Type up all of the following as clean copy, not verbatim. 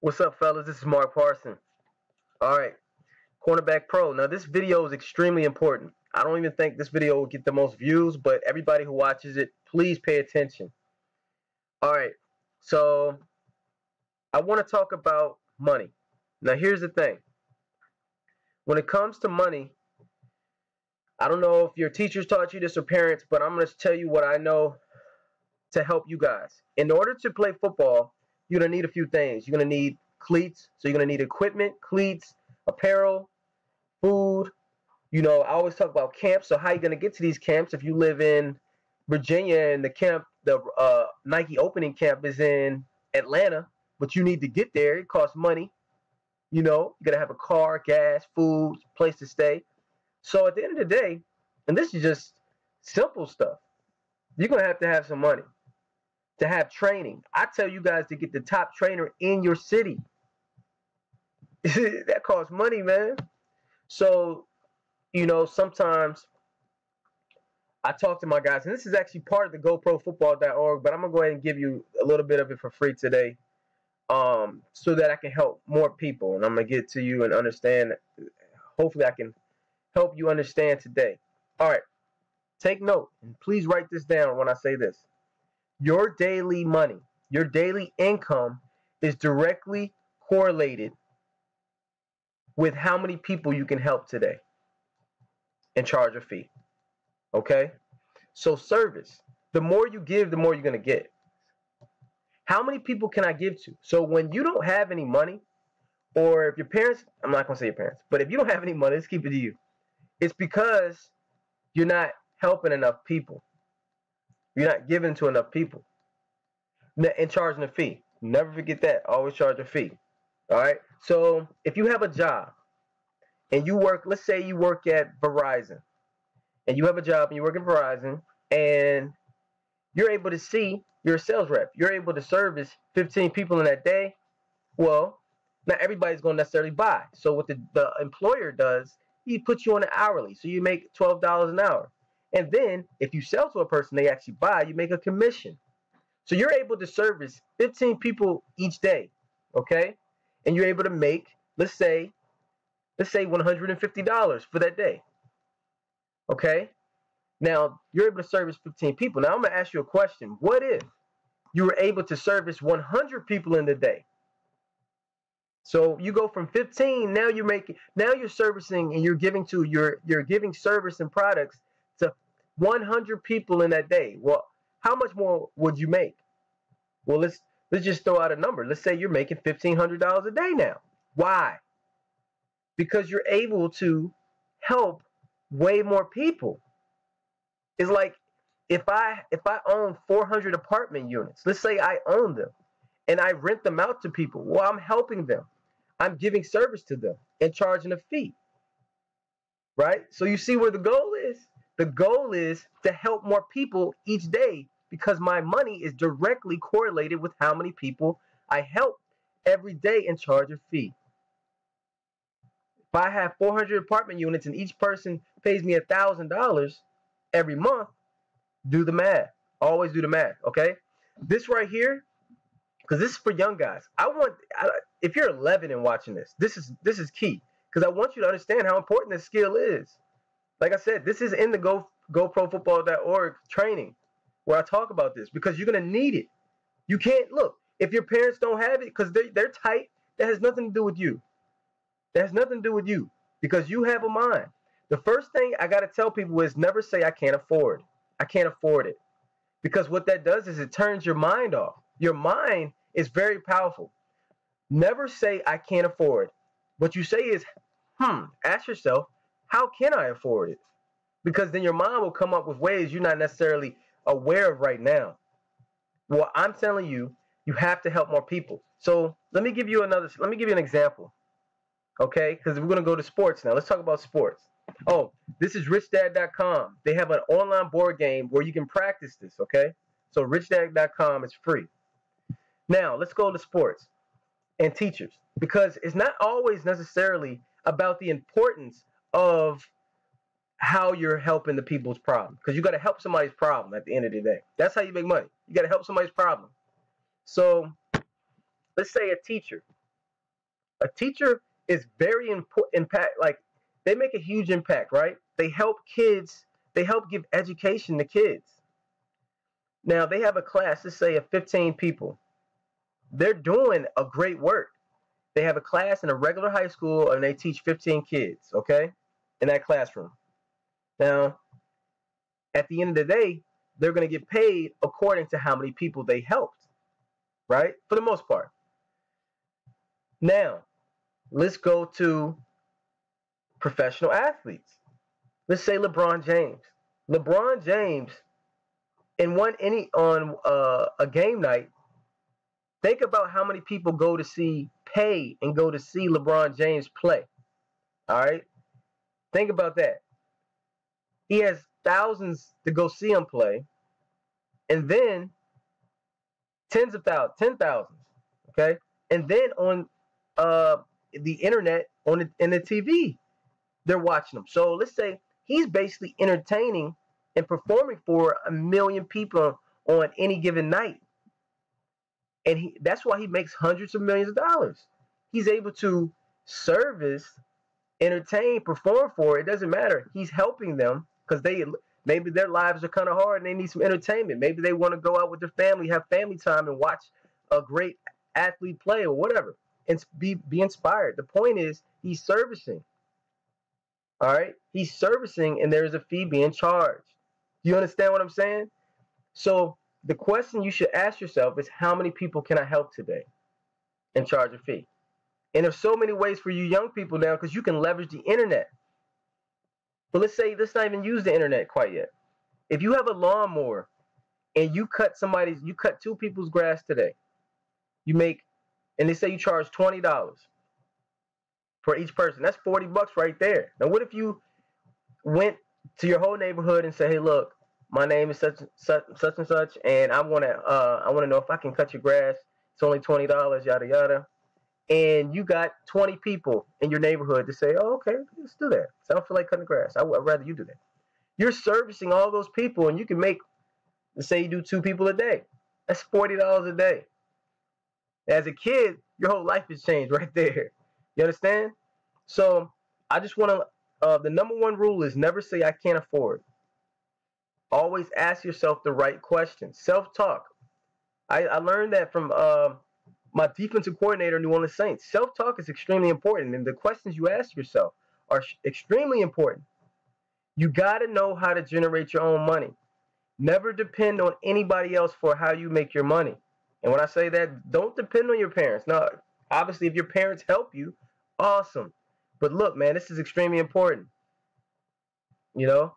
What's up, fellas? This is Mark Parson. All right, Cornerback Pro. Now, this video is extremely important. I don't even think this video will get the most views, but everybody who watches it, please pay attention. All right, so I want to talk about money. Now, here's the thing. When it comes to money, I don't know if your teachers taught you this or parents, but I'm going to tell you what I know to help you guys. In order to play football, you're going to need a few things. You're going to need cleats, so you're going to need equipment, cleats, apparel, food. I always talk about camps. So how are you going to get to these camps? If you live in Virginia and the Nike opening camp is in Atlanta, but you need to get there, it costs money. You're going to have a car, gas, food, place to stay. So at the end of the day, and this is just simple stuff, you're going to have some money to have training. I tell you guys to get the top trainer in your city. That costs money, man. So, sometimes I talk to my guys, and this is actually part of the GoProFootball.org, but I'm going to go ahead and give you a little bit of it for free today so that I can help more people. And I'm going to get to you and understand. Hopefully I can help you understand today. All right. Take note, and please write this down when I say this. Your daily money, your daily income is directly correlated with how many people you can help today and charge a fee. Okay? So service, the more you give, the more you're going to get. How many people can I give to? So when you don't have any money, or if your parents, I'm not going to say your parents, but if you don't have any money, let's keep it to you. It's because you're not helping enough people. You're not giving to enough people and charging a fee. Never forget that. Always charge a fee. All right. So if you have a job and you work, let's say you work at Verizon and you have a job and you work at Verizon and you're able to see, you're a sales rep. You're able to service 15 people in that day. Well, not everybody's going to necessarily buy. So what the employer does, he puts you on an hourly. So you make $12 an hour. And then if you sell to a person, they actually buy, you make a commission. So you're able to service 15 people each day, okay? And you're able to make, let's say $150 for that day, okay? Now, you're able to service 15 people. Now, I'm going to ask you a question. What if you were able to service 100 people in the day? So you go from 15, now you're servicing and you're giving service and products to 100 people in that day. Well, how much more would you make? Well, let's just throw out a number. Let's say you're making $1,500 a day now. Why? Because you're able to help way more people. It's like if I own 400 apartment units, let's say I own them and I rent them out to people. Well, I'm helping them. I'm giving service to them and charging a fee. Right? So you see where the goal is? The goal is to help more people each day because my money is directly correlated with how many people I help every day and charge a fee. If I have 400 apartment units and each person pays me $1,000 every month, do the math. Always do the math, okay? This right here, because this is for young guys. If you're 11 and watching this is key because I want you to understand how important this skill is. Like I said, this is in the GoProFootball.org training where I talk about this because you're going to need it. You can't, look, if your parents don't have it because they're tight, that has nothing to do with you. That has nothing to do with you because you have a mind. The first thing I got to tell people is never say I can't afford. I can't afford it. Because what that does is it turns your mind off. Your mind is very powerful. Never say I can't afford. What you say is, ask yourself, how can I afford it? Because then your mind will come up with ways you're not necessarily aware of right now. Well, I'm telling you, you have to help more people. So let me give you an example. Okay? Because we're going to go to sports now. Let's talk about sports. Oh, this is richdad.com. They have an online board game where you can practice this, okay? So richdad.com is free. Now, let's go to sports and teachers because it's not always necessarily about the importance of how you're helping the people's problem because you got to help somebody's problem at the end of the day. That's how you make money. You got to help somebody's problem. So let's say a teacher. A teacher is very important. Impact, like they make a huge impact, right? They help kids. They help give education to kids. Now they have a class, let's say of 15 people. They're doing a great work. They have a class in a regular high school and they teach 15 kids, okay, in that classroom. Now, at the end of the day, they're going to get paid according to how many people they helped, right? For the most part. Now, let's go to professional athletes. Let's say LeBron James. LeBron James, in on a game night, think about how many people pay and go to see LeBron James play. All right? Think about that. He has thousands to go see him play, and then tens of thousands, 10,000s, okay? And then on the internet, in the TV, they're watching him. So let's say he's basically entertaining and performing for 1 million people on any given night. And that's why he makes hundreds of millions of dollars. He's able to service, entertain, perform for it. It doesn't matter. He's helping them because maybe their lives are kind of hard and they need some entertainment. Maybe they want to go out with their family, have family time, and watch a great athlete play or whatever, and be inspired. The point is he's servicing. All right? He's servicing, and there's a fee being charged. Do you understand what I'm saying? So the question you should ask yourself is, how many people can I help today and charge a fee? And there's so many ways for you young people now because you can leverage the internet. But let's not even use the internet quite yet. If you have a lawnmower and you cut two people's grass today, and they say you charge $20 for each person. That's $40 right there. Now, what if you went to your whole neighborhood and say, hey, look, my name is such and such, and I want to know if I can cut your grass. It's only $20, yada yada. And you got 20 people in your neighborhood to say, oh, okay, let's do that. So I don't feel like cutting the grass. I'd rather you do that. You're servicing all those people, and you can make, let's say you do 2 people a day. That's $40 a day. As a kid, your whole life has changed right there. You understand? So I just want to, the number one rule is never say I can't afford. Always ask yourself the right questions. Self-talk. I learned that from my defensive coordinator in New Orleans Saints. Self-talk is extremely important, and the questions you ask yourself are extremely important. You got to know how to generate your own money. Never depend on anybody else for how you make your money. And when I say that, don't depend on your parents. Now, obviously, if your parents help you, awesome. But look, man, this is extremely important. You know,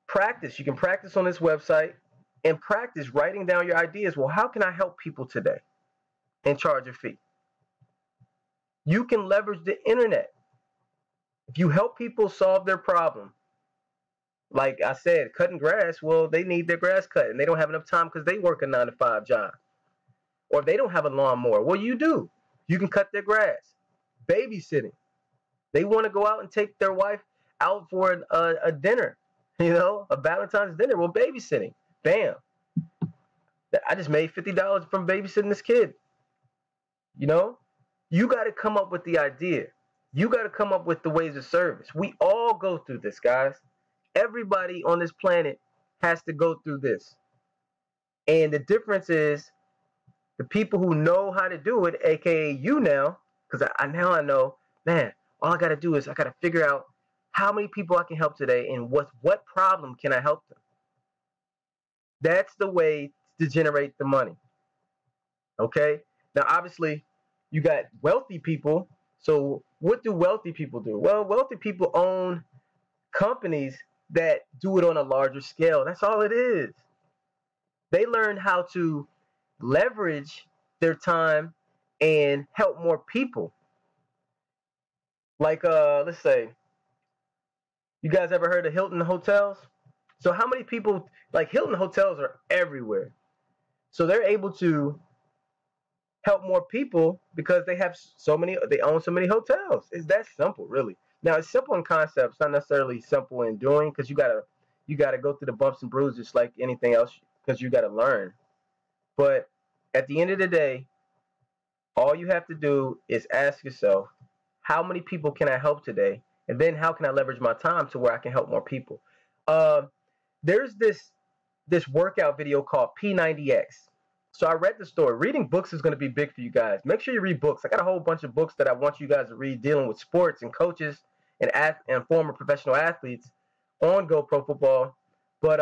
practice. You can practice on this website and practice writing down your ideas. Well, how can I help people today and charge a fee? You can leverage the internet. If you help people solve their problem, like I said, cutting grass, well, they need their grass cut and they don't have enough time because they work a 9-to-5 job. Or if they don't have a lawnmower, well, you do. You can cut their grass. Babysitting. They want to go out and take their wife out for a dinner, a Valentine's dinner. Well, babysitting. Bam. I just made $50 from babysitting this kid. You got to come up with the idea. You got to come up with the ways of service. We all go through this, guys. Everybody on this planet has to go through this. And the difference is the people who know how to do it, aka you now, because I know, man, all I got to do is I got to figure out how many people I can help today and what problem can I help them. That's the way to generate the money. Okay? Now, obviously, you got wealthy people. So what do wealthy people do? Well, wealthy people own companies that do it on a larger scale. That's all it is. They learn how to leverage their time and help more people. Like, let's say, you guys ever heard of Hilton Hotels? So how many people, like Hilton Hotels are everywhere. So they're able to help more people because they own so many hotels. It's that simple, really. Now, it's simple in concept. It's not necessarily simple in doing because you gotta go through the bumps and bruises just like anything else because you gotta learn. But at the end of the day, All you have to do is ask yourself, how many people can I help today? And then how can I leverage my time to where I can help more people? Uh, there's this workout video called P90X. So I read the story. Reading books is going to be big for you guys. Make sure you read books. I got a whole bunch of books that I want you guys to read dealing with sports and coaches and former professional athletes on Go Pro Football. But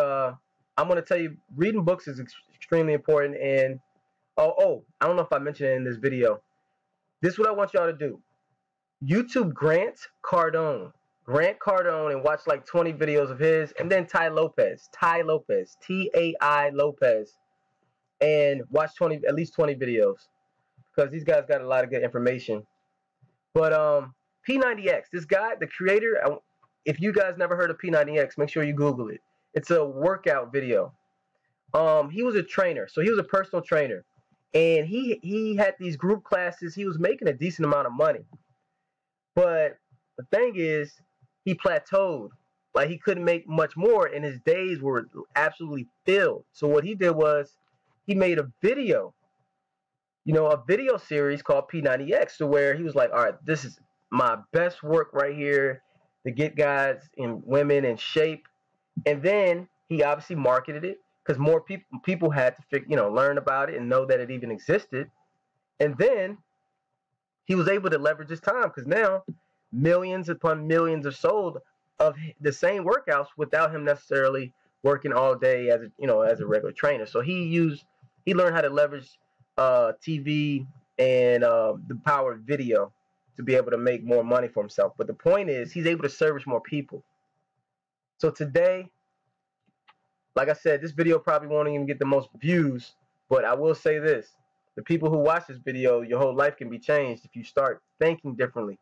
I'm going to tell you, reading books is extremely important. And I don't know if I mentioned it in this video. This is what I want y'all to do. YouTube Grant Cardone. Grant Cardone, and watch like 20 videos of his, and then Tai Lopez, T-A-I Lopez, and watch at least 20 videos, because these guys got a lot of good information. But P90X, this guy, the creator, if you guys never heard of P90X, make sure you Google it. It's a workout video. He was a trainer, so he was a personal trainer, and he had these group classes. He was making a decent amount of money, but the thing is, he plateaued. Like, he couldn't make much more, and his days were absolutely filled. So what he did was he made a video, a video series called P90X, to where he was like, all right, this is my best work right here to get guys and women in shape. And then he obviously marketed it, because more people had to learn about it and know that it even existed. And then he was able to leverage his time, because now millions upon millions are sold of the same workouts without him necessarily working all day as a regular trainer. So he learned how to leverage TV and the power of video to be able to make more money for himself. But the point is, he's able to service more people. So today, like I said, this video probably won't even get the most views, but I will say this: the people who watch this video, your whole life can be changed if you start thinking differently.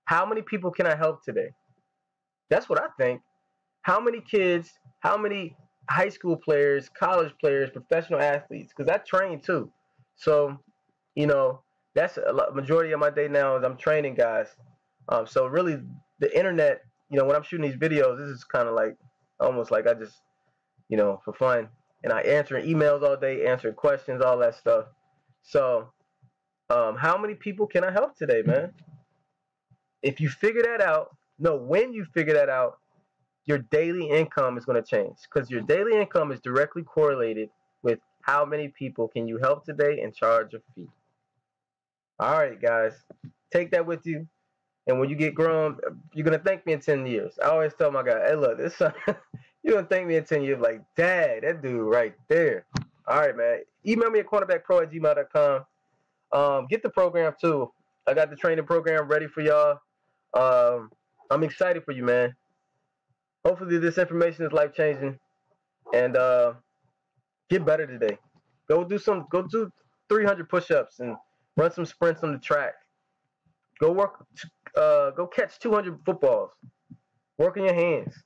How many people can I help today? That's what I think. How many kids, how many high school players, college players, professional athletes? Because I train too. So, that's a majority of my day now is I'm training guys. So really, the internet, when I'm shooting these videos, this is kind of like almost like I just, for fun. And I answer emails all day, answering questions, all that stuff. So, how many people can I help today, man? If you figure that out, when you figure that out, your daily income is going to change, because your daily income is directly correlated with how many people can you help today and charge a fee. All right, guys, take that with you. And when you get grown, you're going to thank me in 10 years. I always tell my guy, hey, look, this son, you're going to thank me in 10 years like, Dad, that dude right there. All right, man. Email me at cornerbackpro@gmail.com. Get the program, too. I got the training program ready for y'all. I'm excited for you, man. Hopefully this information is life-changing, and get better today. Go do 300 push-ups and run some sprints on the track. Go catch 200 footballs. Work on your hands.